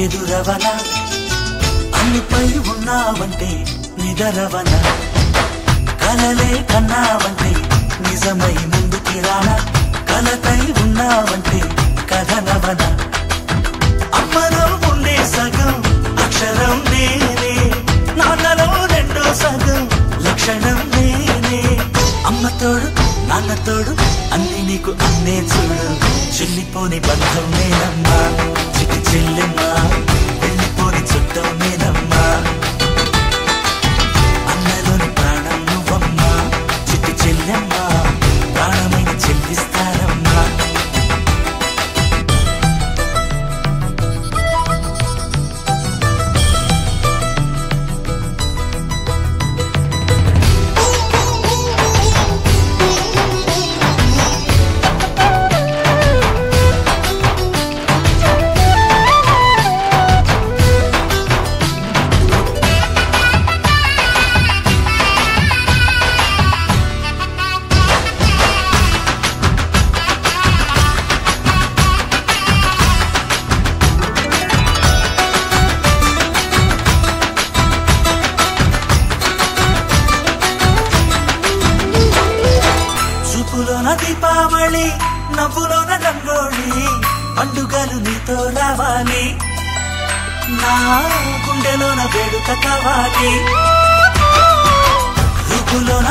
ఎదురవనా అన్నిపై ఉన్నావంటే నిదరవనా కలలే కన్నావంటే నిజమై ముందుకి రానా కలతై ఉన్నావంటే కథనవనా అమ్మలో ఉండే సగం అక్షరం నేనే నాన్నలో రెండో సగం లక్షణం నేనే అమ్మ తోడు నాన్న తోడు అన్ని నీకు అన్నే చూడు చెల్లిపోని బంధం నేనమ్మా చిటి చెల్లెమ్మా వెళ్ళిపోని చుట్టం నేనమ్మా అన్నలోని ప్రాణం నువ్వమ్మా చిటి చెల్లెమ్మా ప్రాణమైన చెల్లిస్తానమ్మా దీపావళి నవ్వులోన రంగోళి పండుగలు నీతో రావాలి నా గుండెలోన వేడుక కావాలి రూపులోన